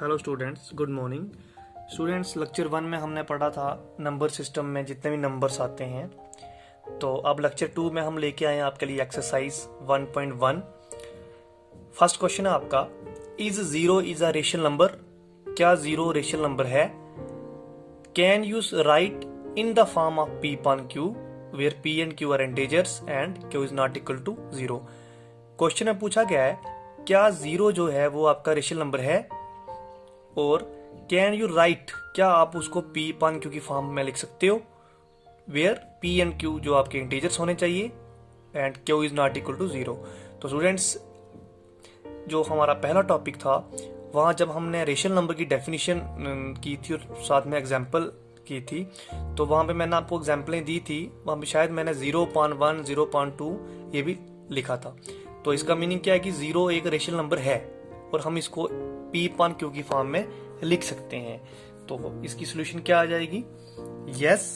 Hello students, good morning. Students, lecture 1 में हमने पढ़ा था नंबर सिस्टम में जितने भी नंबर्स आते हैं। तो अब लेक्चर 2 में हम लेके आए हैं आपके लिए एक्सरसाइज 1.1। फर्स्ट क्वेश्चन है आपका, is zero is a rational number? क्या जीरो रेशनल नंबर है? Can you write in the form of p upon q where p and q are integers and q is not equal to zero. Question में पूछा गया है क्या zero जो है वो आपका रेशनल नंबर है, और कैन यू राइट, क्या आप उसको p upon q की फॉर्म में लिख सकते हो, वेयर p and q जो आपके इंटीजर्स होने चाहिए and q is not equal to zero. तो स्टूडेंट्स, जो हमारा पहला टॉपिक था वहां जब हमने रेशनल नंबर की डेफिनेशन की थी और साथ में एग्जाम्पल की थी, तो वहां पे मैंने आपको एग्जाम्पलें दी थी। वहां पे शायद मैंने 0.1 0.2 ये भी लिखा था। तो इसका मीनिंग क्या है कि जीरो एक रेशनल नंबर है और हम इसको p upon q की फॉर्म में लिख सकते हैं। तो इसकी सोल्यूशन क्या आ जाएगी? Yes,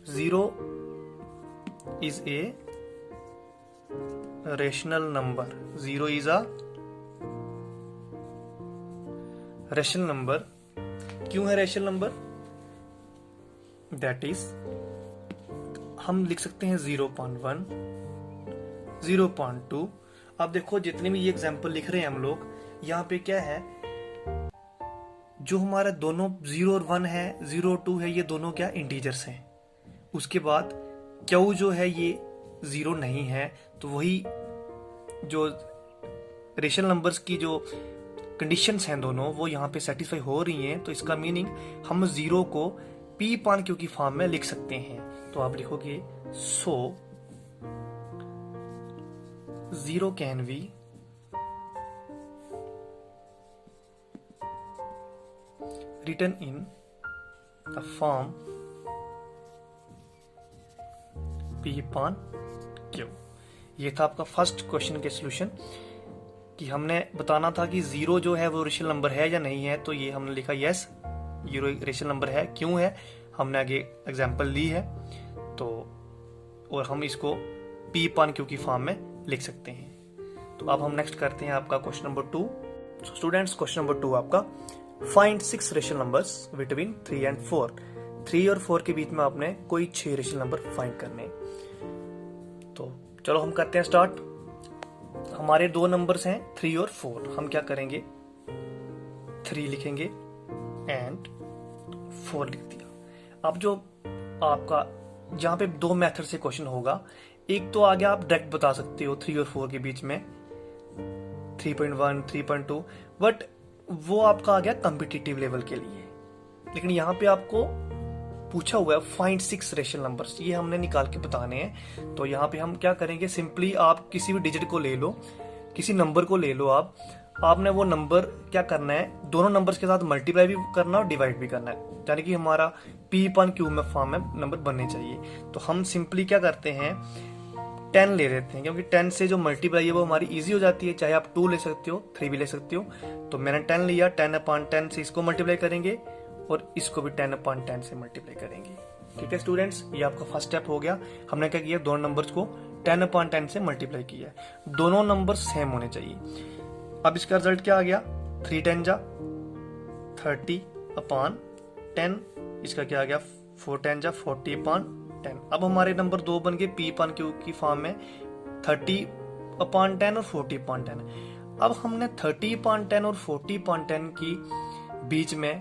zero is a rational number. Zero is a rational number. क्यों है रेशनल नंबर? दैट इज, हम लिख सकते हैं 0.1 0.2। अब देखो जितने भी ये एग्जाम्पल लिख रहे हैं हम लोग, यहाँ पे क्या है, जो हमारा दोनों 0 और 1 है, 0 और 2 है, ये दोनों क्या इंटीजर्स हैं। उसके बाद क्यू जो है ये जीरो नहीं है, तो वही जो रेशनल नंबर्स की जो कंडीशंस हैं दोनों वो यहाँ पे सेटिस्फाई हो रही हैं। तो इसका मीनिंग हम जीरो को p upon q की फॉर्म में लिख सकते हैं। तो आप लिखोगे so zero can be written in the form p upon q। ये था आपका फर्स्ट क्वेश्चन के सॉल्यूशन, कि हमने बताना था कि जीरो जो है वो रेशनल नंबर है या नहीं है। तो ये हमने लिखा यस, जीरो रेशनल नंबर है। क्यों है? हमने आगे एग्जांपल ली है। तो और हम इसको p upon q की फॉर्म में लिख सकते हैं। तो अब हम नेक्स्ट करते हैं आपका question number 2। Students, question number 2 आपका, find 6 rational numbers between 3 and 4। 3 और 4 के बीच में आपने कोई 6 रेशनल नंबर फाइंड करने। तो चलो हम करते हैं स्टार्ट। हमारे दो नंबर्स हैं 3 और 4। हम क्या करेंगे, 3 लिखेंगे एंड 4 लिख दिया। अब जो आपका जहां पे दो मेथड से क्वेश्चन होगा, एक तो आगे आप डायरेक्ट बता सकते हो 3 और 4 के बीच में 3.1 3.2, बट वो आपका आ गया कॉम्पिटिटिव लेवल के लिए। लेकिन यहाँ पे आपको पूछा हुआ है फाइंड 6 रेशनल नंबर्स, ये हमने निकाल के बताने हैं। तो यहाँ पे हम क्या करेंगे, सिंपली आप किसी भी डिजिट को ले लो, किसी नंबर को ले लो, आपने वो नंबर क्या करना है, दोनों नंबर्स के साथ मल्टीप्लाई भी करना और डिवाइड भी करना है, यानी कि हमारा p upon q में फॉर्म में नंबर बनने चाहिए। तो हम सिंपली क्या करते हैं, 10 ले लेते हैं, क्योंकि 10 से जो मल्टीप्लाई है वो हमारी इजी हो जाती है। चाहे आप 2 ले सकते हो, 3 भी ले सकते हो। तो मैंने 10 लिया, 10 upon 10 से इसको मल्टीप्लाई करेंगे और इसको भी 10 upon 10 से मल्टीप्लाई करेंगे। ठीक है स्टूडेंट्स, ये आपका फर्स्ट स्टेप हो गया। हमने क्या किया, दोनों नंबर्स को 10 upon 10 से मल्टीप्लाई किया। दोनों नंबर सेम होने चाहिए। अब इसका रिजल्ट क्या आ गया, 3 10 जा 30 upon 10, इसका क्या आ गया 4 10 जा 40 upon 10। अब हमारे नंबर दो बन गए p upon q की फॉर्म में 30 upon 10 और 40 upon 10। अब हमने 30 upon 10 और 40 upon 10 की बीच में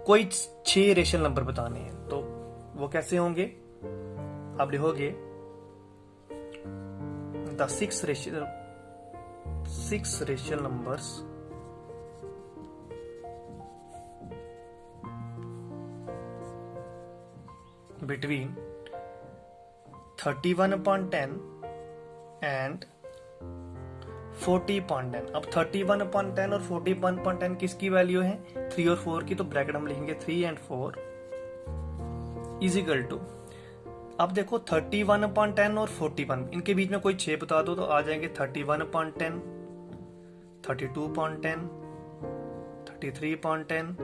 कोई 6 रेशनल नंबर बताने हैं। तो वो कैसे होंगे, आप लिखोगे the 6 rational numbers between 31 upon 10 and 40 upon 10। अब 31 upon 10 और 40 upon 10 किसकी वैल्यू है, 3 और 4 की। तो ब्रैकेट हम लिखेंगे 3 and 4 इज इक्वल टू, अब देखो 31 upon 10 और 41, इनके बीच में कोई 6 बता दो तो आ जाएंगे 31 upon 10, 32 upon 10, 33 upon 10,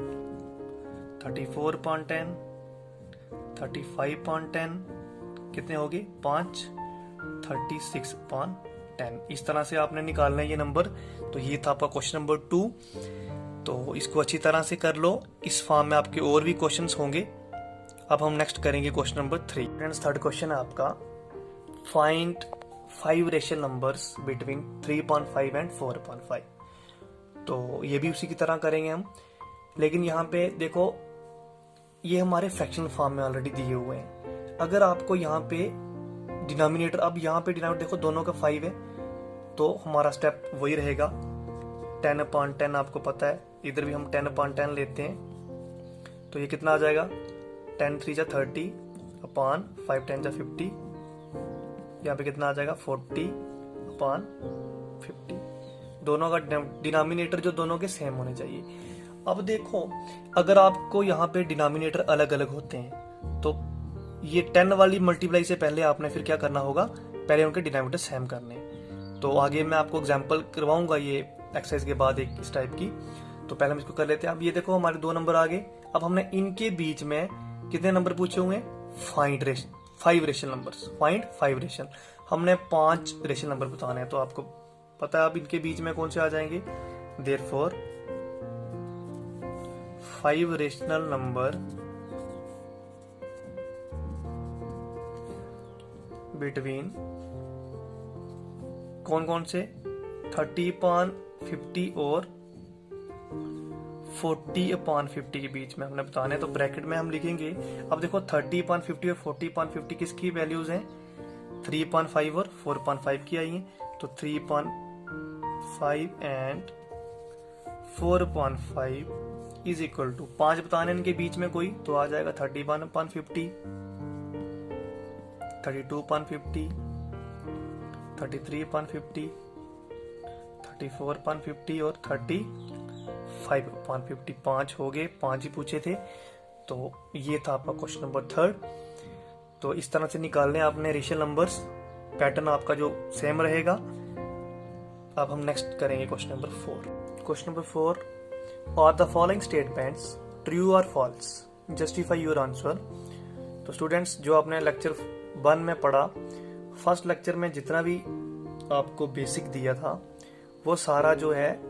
34 upon 10, 35 upon 10, कितने हो गए 5, 36 upon 10। इस तरह से आपने निकालना है ये नंबर। तो ये था आपका क्वेश्चन नंबर 2। तो इसको अच्छी तरह से कर लो। इस फॉर्म में आपके और भी क्वेश्चंस होंगे। अब हम नेक्स्ट करेंगे question number 3। Friends, third question है आपका, find 5 rational numbers between 3.5 and 4.5। तो ये भी उसी की तरह करेंगे हम, लेकिन यहाँ पे देखो ये हमारे फ्रैक्शनल फॉर्म में ऑलरेडी दिए हुए हैं। अगर आपको यहाँ पे डिनोमिनेटर, अब यहाँ पे डिनोमिनेटर देखो दोनों का 5 है, तो हमारा स्टेप वही रहेगा 10/10। आपको पता है इधर भी हम 10/10 लेते हैं। तो ये कितना आ जाएगा, 10 3 30 अपॉन 5 10 50। यहाँ पे कितना आ जाएगा 40/50। दोनों का डिनोमिनेटर जो दोनों के सेम होने चाहिए। अब देखो अगर आपको यहाँ पे डिनोमिनेटर अलग अलग होते हैं तो ये 10 वाली मल्टीप्लाई से पहले आपने फिर क्या करना होगा, पहले उनके डिनोमिनेटर सेम करने। तो आगे मैं आपको एग्जांपल करवाऊंगा ये एक्सरसाइज के बाद एक इस टाइप की। तो पहले हम इसको कर लेते हैं। अब ये देखो हमारे 2 नंबर आ गए। अब हमने इनके बीच में कितने नंबर पूछे हुए हैं, find 5 rational numbers, find 5 rational. हमने 5 रेशनल नंबर बताने हैं। तो आपको पता है अब इनके बीच में कौन से आ जाएंगे, देयरफॉर 5 रेशनल नंबर बिटवीन कौन कौन से, 30/50 और 40/50 के बीच में हमने बताने हैं। तो ब्रैकेट में हम लिखेंगे, अब देखो 30/50 और 40/50 किसकी वैल्यूज हैं, 3.5 और 4.5 की आई हैं। तो 3.5 एंड 4.5 इज इक्वल टू 5 बताने इनके बीच में कोई, तो आ जाएगा 31/50, 32/50, 33/50, 34/50 और 35/50। 5 हो गए, 5 ही पूछे थे। तो ये था आपका क्वेश्चन नंबर 3। तो इस तरह से निकालने आपने रेशनल नंबर्स, पैटर्न आपका जो सेम रहेगा। अब हम नेक्स्ट करेंगे क्वेश्चन नंबर 4। क्वेश्चन number 4, are the following statements true और फॉल्स, जस्टिफाई योर आंसर। तो स्टूडेंट्स, जो आपने लेक्चर 1 में पढ़ा, फर्स्ट लेक्चर में जितना भी आपको बेसिक दिया था वो सारा जो है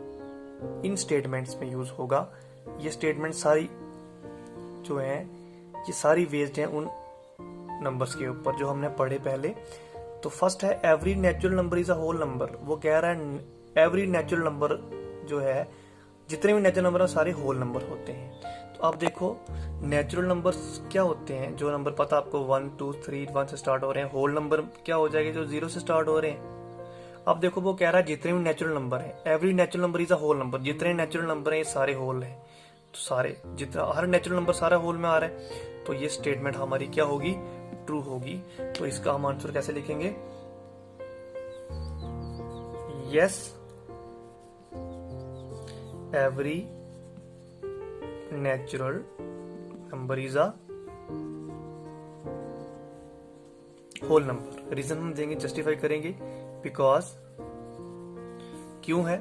इन स्टेटमेंट्स में यूज होगा। ये स्टेटमेंट सारी जो है ये सारी बेस्ड हैं उन नंबर्स के ऊपर जो हमने पढ़े पहले। तो फर्स्ट है every natural number is a whole number. वो कह रहा है एवरी नेचुरल नंबर जो है, जितने भी नेचुरल नंबर है सारे होल नंबर होते हैं। तो आप देखो नेचुरल नंबर्स क्या होते हैं, जो नंबर पता आपको 1 2 3 1 से स्टार्ट हो रहे हैं। होल नंबर क्या हो जाएगा, जो 0 से स्टार्ट हो रहे हैं। अब देखो वो कह रहा है जितने भी नेचुरल नंबर है, every natural number is a whole number. जितने नेचुरल नंबर है ये सारे होल है। तो सारे जितना हर नेचुरल नंबर सारा होल में आ रहा है। तो ये स्टेटमेंट हमारी क्या होगी, ट्रू होगी। तो इसका हम आंसर कैसे लिखेंगे, yes every natural number is a whole number. Reason हम देंगे, जस्टिफाई करेंगे, बिकॉज क्यों है,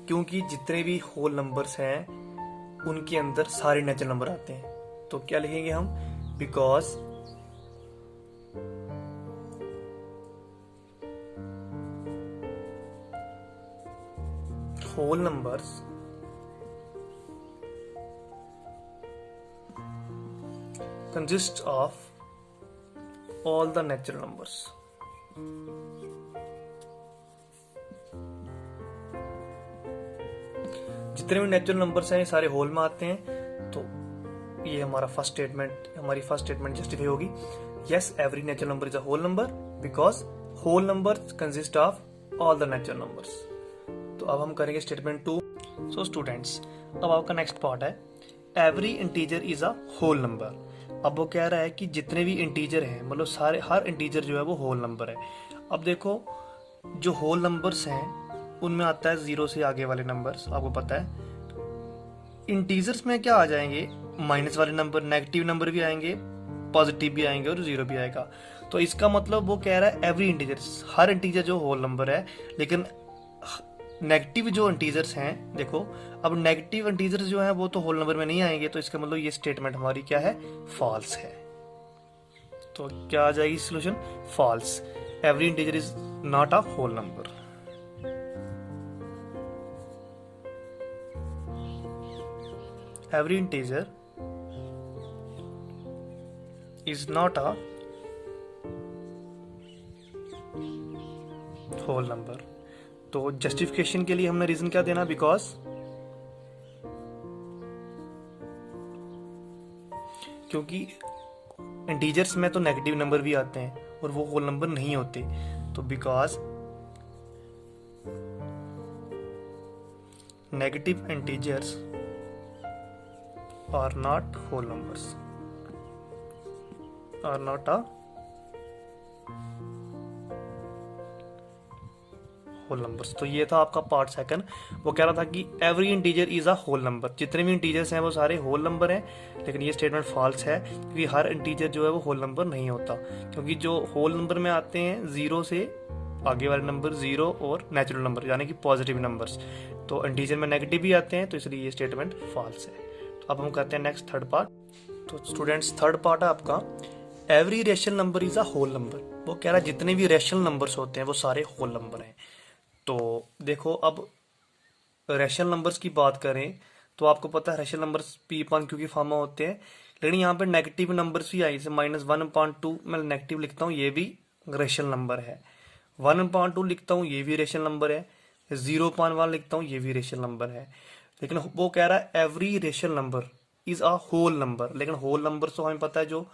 क्योंकि जितने भी होल नंबर्स हैं उनके अंदर सारे नेचुरल नंबर आते हैं। तो क्या लिखेंगे हम, because whole numbers consist of all the natural numbers। जितने भी नेचुरल नंबर्स हैं ये सारे होल में आते हैं। तो ये हमारा फर्स्ट स्टेटमेंट जस्टिफाई होगी, yes every natural number is a whole number because whole numbers consist of all the natural numbers. तो अब हम करेंगे स्टेटमेंट 2। सो स्टूडेंट्स, अब आपका नेक्स्ट पार्ट है, every integer is a whole number. अब वो कह रहा है कि जितने भी इंटीजर हैं, मतलब सारे हर इंटीजर जो है वो होल नंबर है। अब देखो जो होल नंबर्स हैं उनमें आता है 0 से आगे वाले नंबर्स, आपको पता है। इंटीजर्स में क्या आ जाएंगे, माइनस वाले नंबर, नेगेटिव नंबर भी आएंगे, पॉजिटिव भी आएंगे और 0 भी आएगा। तो इसका मतलब वो कह रहा है एवरी इंटीजर, हर इंटीजर जो होल नंबर है। लेकिन नेगेटिव जो इंटीजर्स हैं, देखो अब नेगेटिव इंटीजर्स जो हैं वो तो होल नंबर में नहीं आएंगे। तो इसका मतलब ये स्टेटमेंट हमारी क्या है, फॉल्स है। तो क्या आ जाएगी solution, false. every integer is not a whole number. Every integer is not a whole number. तो जस्टिफिकेशन के लिए हमने रीजन क्या देना, बिकॉज क्योंकि इंटीजर्स में तो नेगेटिव नंबर भी आते हैं और वो होल नंबर नहीं होते, तो because negative integers are not whole numbers, are not a whole numbers. तो ये था आपका पार्ट सेकंड। वो कह रहा था कि every integer is a whole number, जितने भी इंटीजर्स हैं वो सारे होल नंबर हैं, लेकिन ये स्टेटमेंट फॉल्स है क्योंकि हर इंटीजर जो है वो होल नंबर नहीं होता, क्योंकि जो होल नंबर में आते हैं जीरो से आगे वाले नंबर जीरो और नेचुरल नंबर यानी कि पॉजिटिव नंबर्स, तो इंटीजर में नेगेटिव भी आते हैं, तो इसलिए ये स्टेटमेंट फॉल्स है। तो अब हम करते हैं नेक्स्ट थर्ड पार्ट। तो स्टूडेंट्स थर्ड पार्ट है आपका every rational number is a whole number. वो कह रहा है जितने भी रेशनल नंबर्स होते हैं वो सारे होल नंबर हैं। तो देखो अब रेशनल नंबर्स की बात करें तो आपको पता है rational numbers P upon Q की फॉर्म में होते हैं, लेकिन यहाँ पे नेगेटिव नंबर्स भी आई, जैसे -1/2 मैं नेगेटिव लिखता हूँ, ये भी रेशनल नंबर है। 1/2 लिखता हूँ, ये भी रेशनल नंबर है। 0/1 लिखता हूँ, ये भी रेशनल नंबर है। लेकिन वो कह रहा है every rational number is a whole number, लेकिन होल नंबर तो हमें पता है जो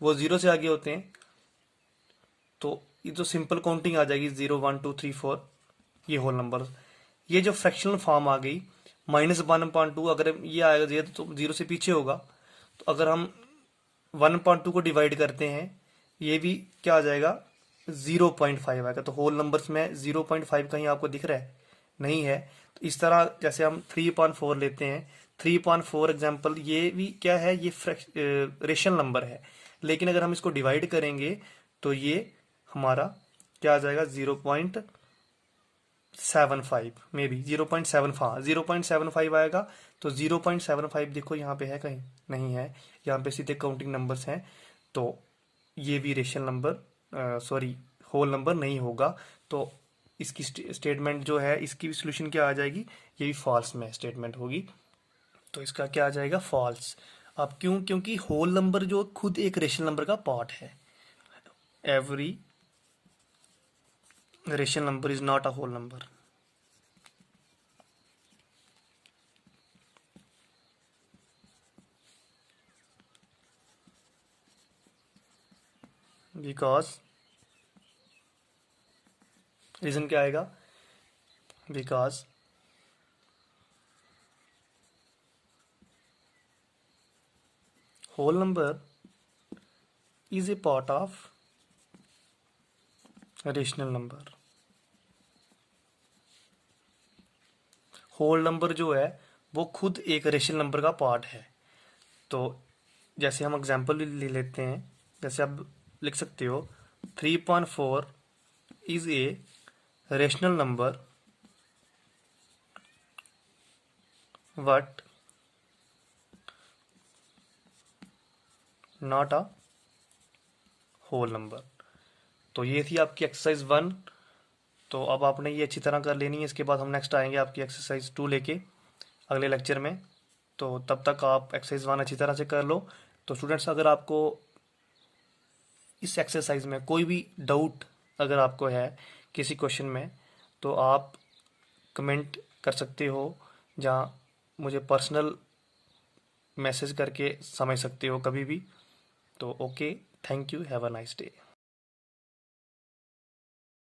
वो जीरो से आगे होते हैं, तो ये तो सिंपल काउंटिंग आ जाएगी 0 1 2 3 4, ये होल नंबर। ये जो फ्रैक्शनल फॉर्म आ गई -1/2, अगर ये आएगा जीरो तो जीरो से पीछे होगा, तो अगर हम 1/2 को डिवाइड करते हैं ये भी क्या आ जाएगा 0.5 आएगा। तो होल नंबर्स में 0.5 कहीं आपको दिख रहा है, नहीं है। तो इस तरह जैसे हम 3/4 लेते हैं, 3/4 एग्जाम्पल, ये भी क्या है, ये रेशनल नंबर है, लेकिन अगर हम इसको डिवाइड करेंगे तो ये हमारा क्या आ जाएगा 0.75 में भी 0.7, हाँ 0.75 आएगा। तो 0.75 देखो यहाँ पे है, कहीं नहीं है, यहाँ पे सीधे काउंटिंग नंबर्स हैं, तो ये भी rational number sorry whole number नहीं होगा। तो इसकी स्टेटमेंट जो है इसकी भी सोल्यूशन क्या आ जाएगी, ये भी फॉल्स में स्टेटमेंट होगी, तो इसका क्या आ जाएगा फॉल्स। अब क्यों, क्योंकि होल नंबर जो खुद एक रेशनल नंबर का पार्ट है। Every rational number is not a whole number. Because reason क्या आएगा, because whole number is a part of rational number. Whole number जो है वो खुद एक रेशनल नंबर का पार्ट है। तो जैसे हम एग्जांपल ले लेते हैं, जैसे आप लिख सकते हो 3/4 is a rational number but not a whole number. तो ये थी आपकी एक्सरसाइज 1। तो अब आपने ये अच्छी तरह कर लेनी है, इसके बाद हम नेक्स्ट आएंगे आपकी एक्सरसाइज 2 लेके अगले लेक्चर में। तो तब तक आप एक्सरसाइज 1 अच्छी तरह से कर लो। तो स्टूडेंट्स अगर आपको इस एक्सरसाइज में कोई भी डाउट अगर आपको है किसी क्वेश्चन में, तो आप कमेंट कर सकते हो, जहाँ मुझे पर्सनल मैसेज करके समझ सकते हो कभी भी। तो okay, thank you, have a nice day.